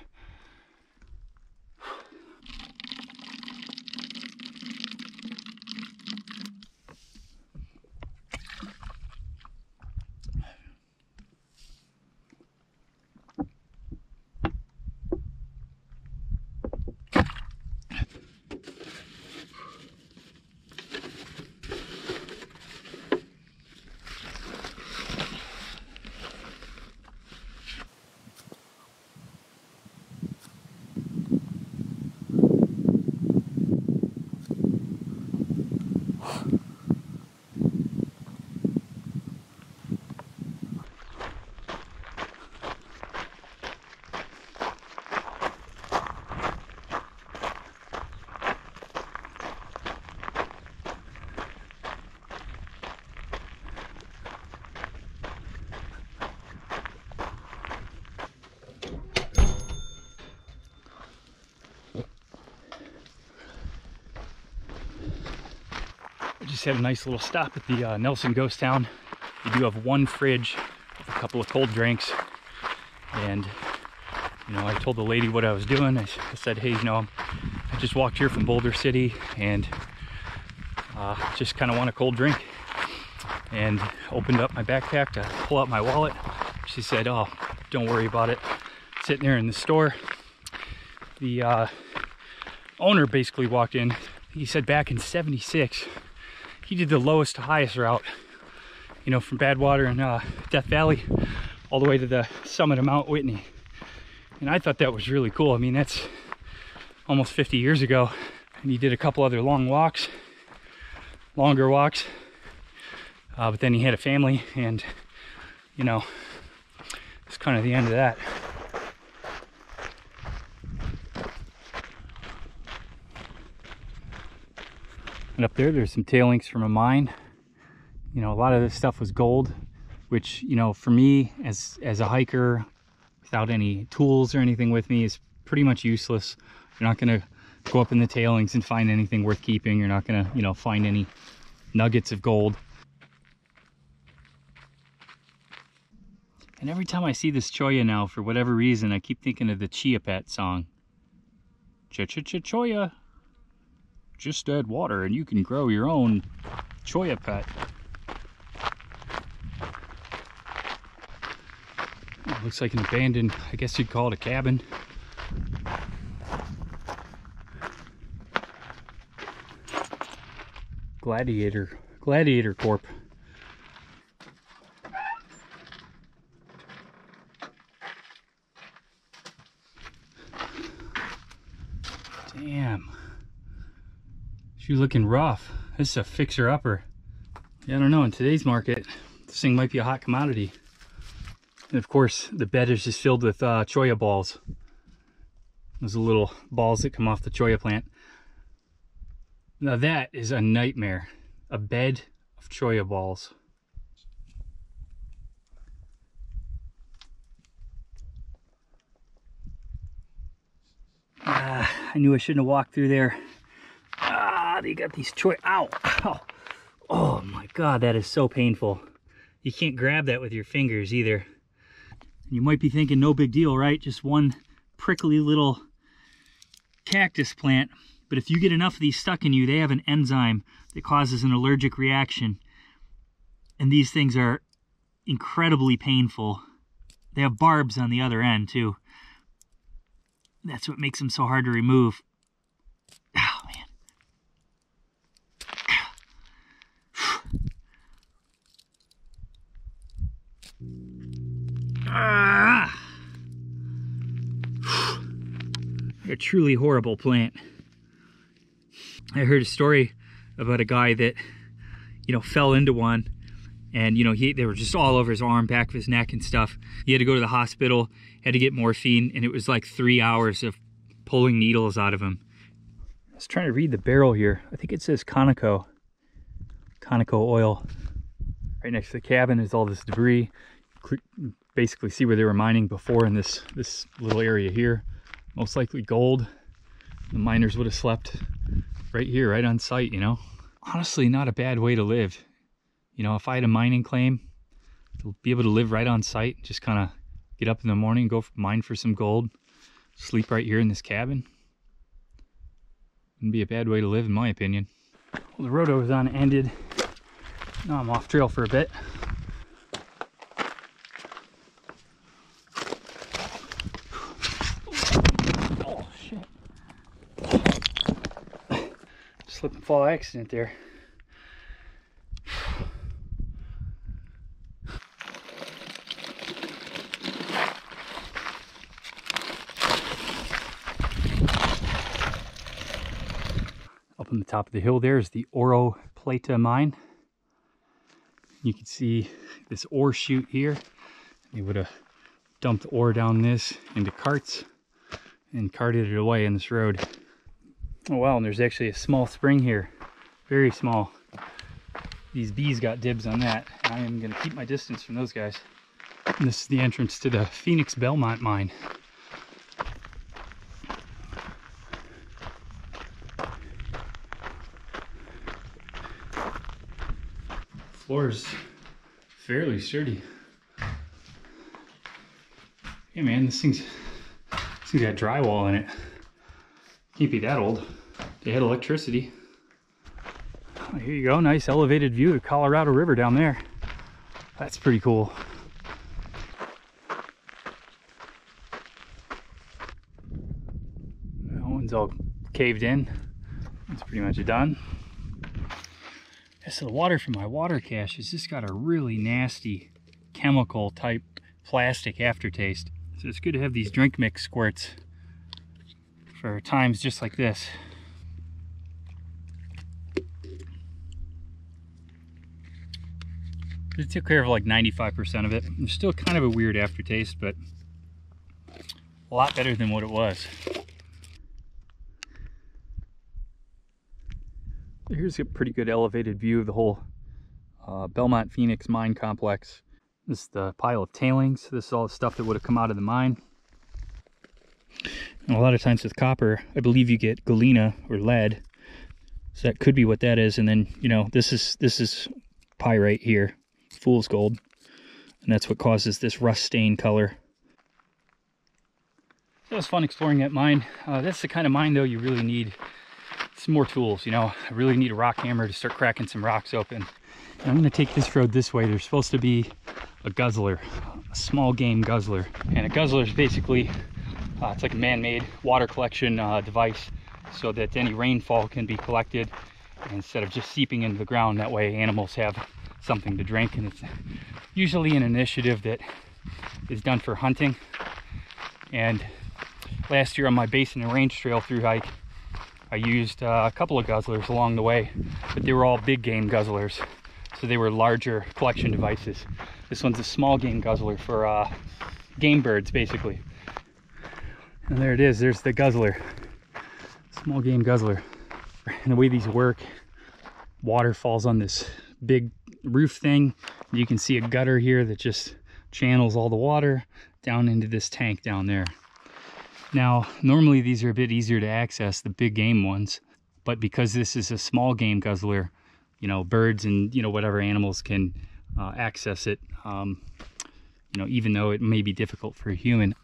just had a nice little stop at the Nelson Ghost Town. We do have one fridge with a couple of cold drinks. And, you know, I told the lady what I was doing. I said, hey, you know, I just walked here from Boulder City and just kind of want a cold drink. And opened up my backpack to pull out my wallet. She said, oh, don't worry about it. Sitting there in the store. The owner basically walked in. He said back in '76, he did the lowest to highest route, you know, from Badwater and Death Valley all the way to the summit of Mount Whitney. And I thought that was really cool. I mean, that's almost 50 years ago. And he did a couple other longer walks. But then he had a family, and, you know, it's kind of the end of that. And up there, there's some tail links from a mine. You know, a lot of this stuff was gold, which, you know, for me as a hiker without any tools or anything with me is pretty much useless. You're not going to go up in the tailings and find anything worth keeping. You're not going to, you know, find any nuggets of gold. And every time I see this Cholla now, for whatever reason, I keep thinking of the Chia Pet song. Cholla. Just add water and you can grow your own Cholla Pet. It looks like an abandoned, I guess you'd call it a cabin. Gladiator Corp. Damn. She's looking rough. This is a fixer-upper. Yeah, I don't know, in today's market, this thing might be a hot commodity. And of course, the bed is just filled with Cholla balls. Those are little balls that come off the Cholla plant. Now that is a nightmare. A bed of Cholla balls. I knew I shouldn't have walked through there. They got these Cholla. Ow! Ow! Oh my God, that is so painful. You can't grab that with your fingers either. You might be thinking, no big deal, right? Just one prickly little cactus plant. But if you get enough of these stuck in you, they have an enzyme that causes an allergic reaction. And these things are incredibly painful. They have barbs on the other end too. That's what makes them so hard to remove. Oh, man. A truly horrible plant. I heard a story about a guy that, you know, fell into one, and, you know, they were just all over his arm, back of his neck and stuff. He had to go to the hospital, had to get morphine, and it was like 3 hours of pulling needles out of him. I was trying to read the barrel here. I think it says Conoco oil. Right next to the cabin is all this debris. Basically see where they were mining before in this little area here. Most likely gold. The miners would have slept right here, right on site, you know. Honestly, not a bad way to live. You know, if I had a mining claim, to be able to live right on site, just kind of get up in the morning, go mine for some gold, sleep right here in this cabin. Wouldn't be a bad way to live, in my opinion. Well, the road I was on ended. Now I'm off trail for a bit. Oh, shit. Slip and fall accident there. Up on the top of the hill there is the Plata mine. You can see this ore chute here. They would have dumped ore down this into carts and carted it away in this road. Oh wow, and there's actually a small spring here. Very small. These bees got dibs on that. I am going to keep my distance from those guys. And this is the entrance to the Phoenix Belmont mine. Floor is fairly sturdy. Hey man, this thing's got drywall in it. Can't be that old. They had electricity. Oh, here you go, nice elevated view of the Colorado River down there. That's pretty cool. That one's all caved in. It's pretty much done. So the water from my water cache has just got a really nasty chemical type plastic aftertaste. So it's good to have these drink mix squirts for times just like this. It took care of like 95% of it. There's still kind of a weird aftertaste, but a lot better than what it was. Here's a pretty good elevated view of the whole Belmont Phoenix mine complex. This is the pile of tailings. This is all the stuff that would have come out of the mine. And a lot of times with copper, I believe you get galena or lead. So that could be what that is. And then, you know, this is pyrite here, fool's gold. And that's what causes this rust stain color. It was fun exploring that mine. That's the kind of mine though you really need some more tools, you know. I really need a rock hammer to start cracking some rocks open. And I'm going to take this road this way. There's supposed to be a guzzler, a small game guzzler. And a guzzler is basically, it's like a man-made water collection device so that any rainfall can be collected instead of just seeping into the ground. That way animals have something to drink. And it's usually an initiative that is done for hunting. And last year on my Basin and Range Trail through hike, I used a couple of guzzlers along the way, but they were all big game guzzlers. So they were larger collection devices. This one's a small game guzzler for game birds, basically. And there it is, there's the guzzler. Small game guzzler. And the way these work, water falls on this big roof thing. You can see a gutter here that just channels all the water down into this tank down there. Now, normally these are a bit easier to access, the big game ones, but because this is a small game guzzler, you know, birds and, you know, whatever animals can access it, you know, even though it may be difficult for a human.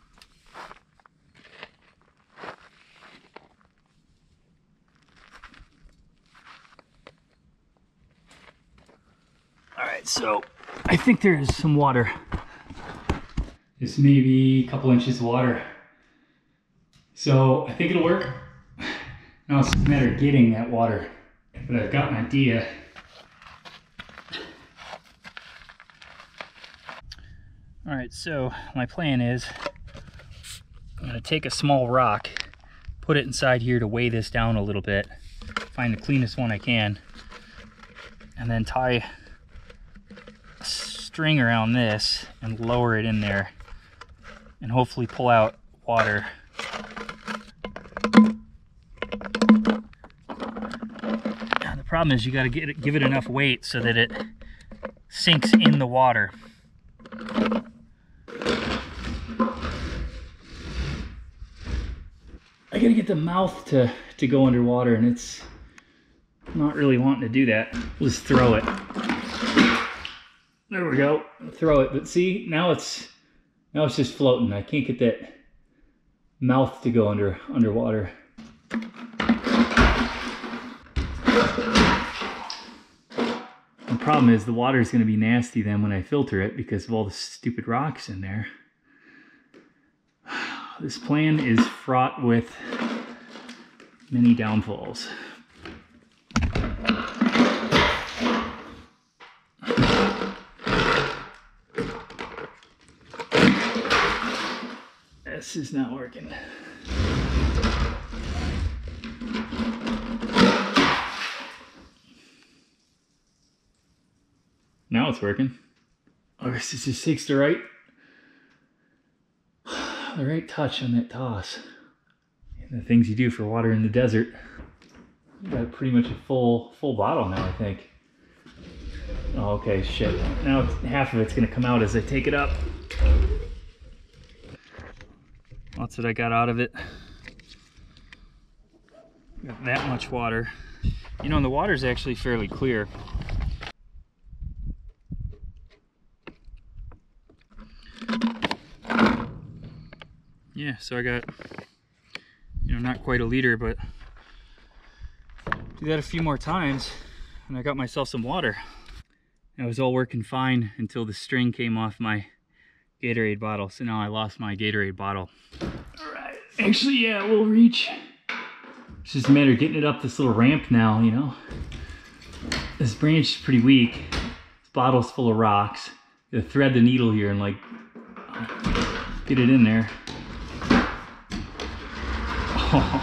All right, so I think there is some water. This may be a couple inches of water. So I think it'll work. Now it's just a matter of getting that water. But I've got an idea. All right, so my plan is I'm gonna take a small rock, put it inside here to weigh this down a little bit, find the cleanest one I can, and then tie a string around this and lower it in there and hopefully pull out water. The problem is you got to give it enough weight so that it sinks in the water. I got to get the mouth to go underwater, and it's not really wanting to do that. We'll just throw it. There we go. Throw it. But see, now it's just floating. I can't get that mouth to go underwater. The problem is the water is going to be nasty then when I filter it because of all the stupid rocks in there. This plan is fraught with many downfalls. This is not working. Now it's working. I guess it just takes the right touch on that toss. And the things you do for water in the desert. You got pretty much a full bottle now, I think. Oh, okay, shit. Now half of it's gonna come out as I take it up. That's what I got out of it. Got that much water. You know, the water's actually fairly clear. Yeah, so I got, not quite a liter, but do that a few more times and I got myself some water. It was all working fine until the string came off my Gatorade bottle, so now I lost my Gatorade bottle. All right, actually, yeah, we'll reach. It's just a matter of getting it up this little ramp now, This branch is pretty weak. This bottle's full of rocks. You gotta thread the needle here and like get it in there. Oh,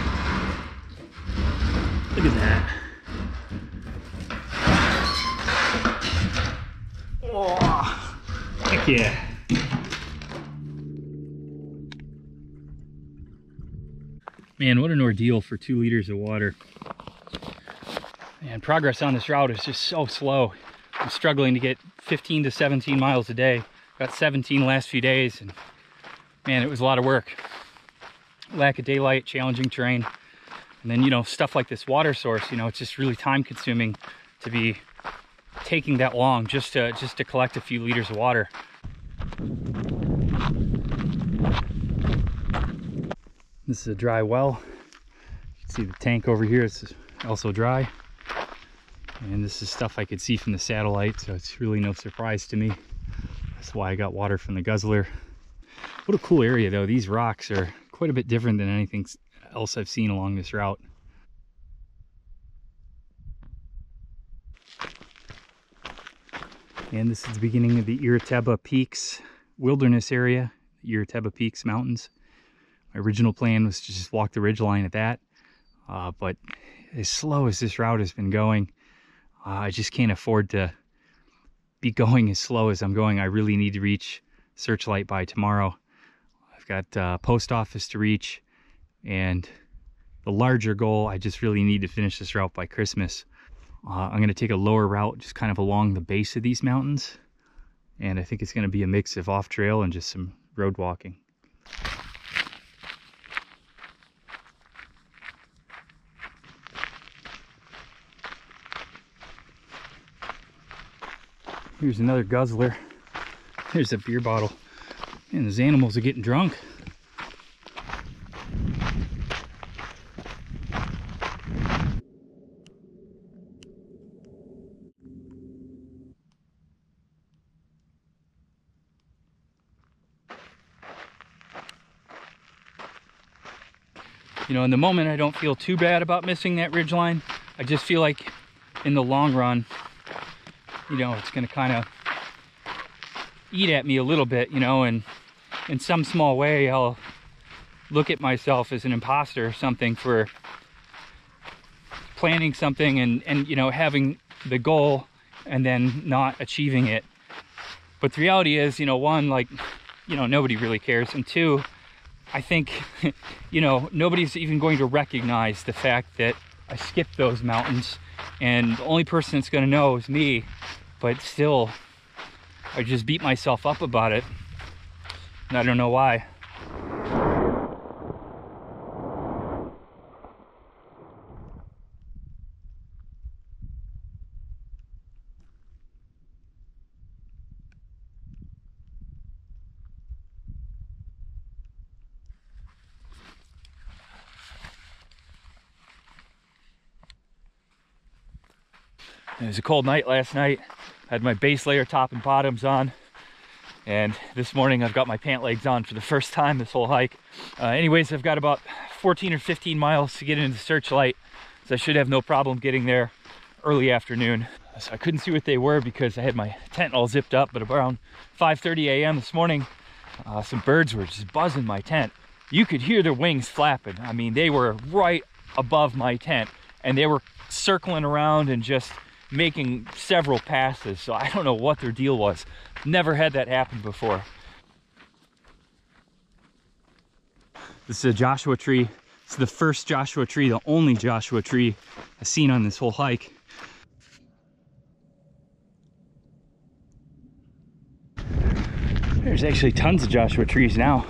look at that. Oh, heck yeah. Man, what an ordeal for 2 liters of water. And progress on this route is just so slow. I'm struggling to get 15 to 17 miles a day. Got 17 last few days, and man, it was a lot of work. Lack of daylight, challenging terrain, and then stuff like this water source. It's just really time consuming to be taking that long just to collect a few liters of water. This is a dry well. You can see the tank over here is also dry. And this is stuff I could see from the satellite, so it's really no surprise to me. That's why I got water from the guzzler. What a cool area though. These rocks are quite a bit different than anything else I've seen along this route. And this is the beginning of the Ireteba Peaks Wilderness area, the Ireteba Peaks Mountains. My original plan was to just walk the ridgeline at that, but as slow as this route has been going, I just can't afford to be going as slow as I'm going. I really need to reach Searchlight by tomorrow. I've got post office to reach, and the larger goal, I just really need to finish this route by Christmas. I'm going to take a lower route just kind of along the base of these mountains, and I think it's going to be a mix of off-trail and just some road walking. Here's another guzzler. Here's a beer bottle. Man, those animals are getting drunk. In the moment I don't feel too bad about missing that ridgeline. I just feel like in the long run, it's going to kind of eat at me a little bit, and in some small way I'll look at myself as an imposter or something for planning something and having the goal and then not achieving it. But the reality is, one, nobody really cares, and two, I think nobody's even going to recognize the fact that I skipped those mountains, and the only person that's going to know is me. But still, I just beat myself up about it, and I don't know why. It was a cold night last night. I had my base layer top and bottoms on, and this morning I've got my pant legs on for the first time this whole hike. Anyways, I've got about 14 or 15 miles to get into Searchlight, so I should have no problem getting there early afternoon. So I couldn't see what they were because I had my tent all zipped up, but around 5:30 a.m. this morning, some birds were just buzzing my tent. You could hear their wings flapping. I mean, they were right above my tent, and they were circling around and just making several passes. So I don't know what their deal was. Never had that happen before. This is a Joshua tree. It's the first Joshua tree, the only Joshua tree I've seen on this whole hike. There's actually tons of Joshua trees now.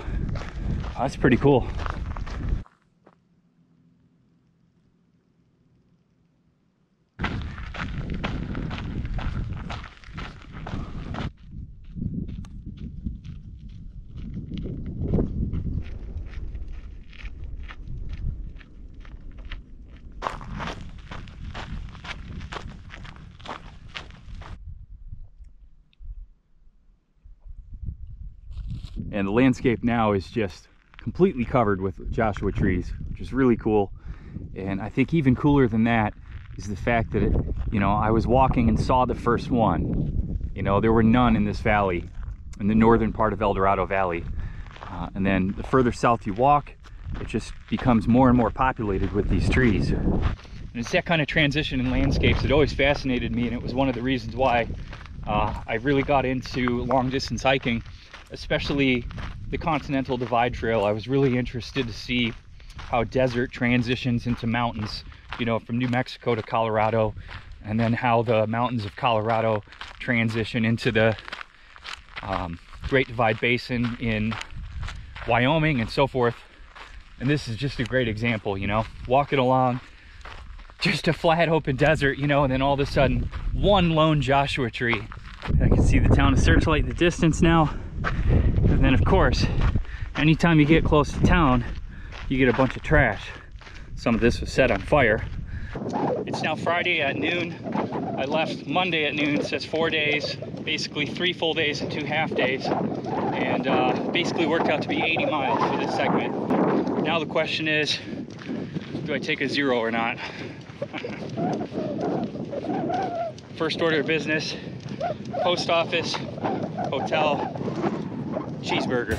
That's pretty cool. And the landscape now is just completely covered with Joshua trees, which is really cool. And I think even cooler than that is the fact that, I was walking and saw the first one. There were none in this valley, in the northern part of Eldorado Valley. And then the further south you walk, it just becomes more and more populated with these trees. And it's that kind of transition in landscapes that always fascinated me, and it was one of the reasons why I really got into long distance hiking, especially the Continental Divide Trail. I was really interested to see how desert transitions into mountains, from New Mexico to Colorado, and then how the mountains of Colorado transition into the Great Divide Basin in Wyoming and so forth. And this is just a great example, walking along just a flat open desert, and then all of a sudden one lone Joshua tree. I can see the town of Searchlight in the distance now. And then of course, anytime you get close to town, you get a bunch of trash. Some of this was set on fire. It's now Friday at noon. I left Monday at noon, so it's 4 days, basically 3 full days and 2 half days. And basically worked out to be 80 miles for this segment. Now the question is, do I take a 0 or not? First order of business, post office, hotel, cheeseburger.